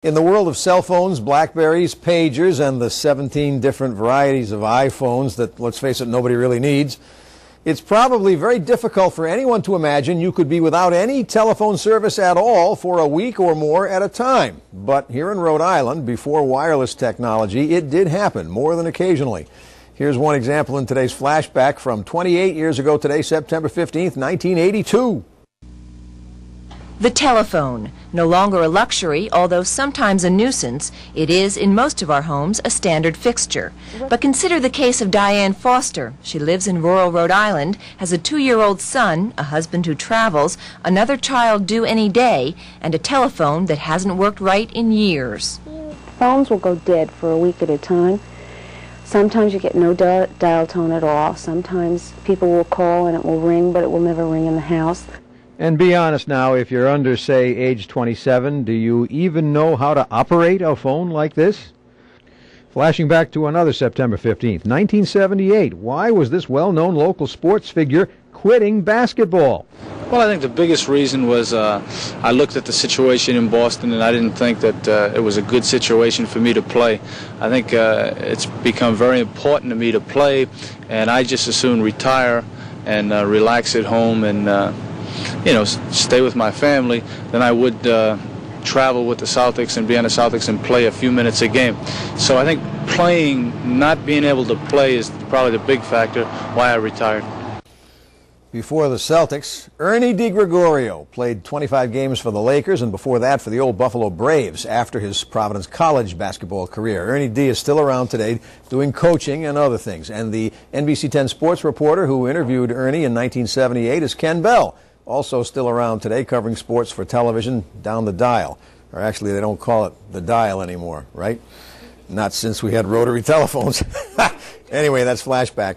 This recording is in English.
In the world of cell phones, Blackberries, pagers, and the 17 different varieties of iPhones that, let's face it, nobody really needs, it's probably very difficult for anyone to imagine you could be without any telephone service at all for a week or more at a time. But here in Rhode Island, before wireless technology, it did happen more than occasionally. Here's one example in today's Flashback from 28 years ago today, September 15th, 1982. The telephone, no longer a luxury, although sometimes a nuisance, it is, in most of our homes, a standard fixture. But consider the case of Diane Foster. She lives in rural Rhode Island, has a 2-year-old son, a husband who travels, another child due any day, and a telephone that hasn't worked right in years. Phones will go dead for a week at a time. Sometimes you get no dial tone at all. Sometimes people will call and it will ring, but it will never ring in the house. And be honest now, if you're under, say, age 27, do you even know how to operate a phone like this? Flashing back to another September 15th, 1978, why was this well-known local sports figure quitting basketball? Well, I think the biggest reason was I looked at the situation in Boston and I didn't think that it was a good situation for me to play. I think it's become very important to me to play, and I just as soon retire and relax at home and stay with my family than I would travel with the Celtics and be on the Celtics and play a few minutes a game. So I think not being able to play is probably the big factor why I retired. Before the Celtics, Ernie DiGregorio played 25 games for the Lakers and before that for the old Buffalo Braves after his Providence College basketball career. Ernie D is still around today doing coaching and other things. And the NBC 10 sports reporter who interviewed Ernie in 1978 is Ken Bell, also still around today covering sports for television down the dial. Or actually, they don't call it the dial anymore, right? Not since we had rotary telephones. Anyway, that's Flashback.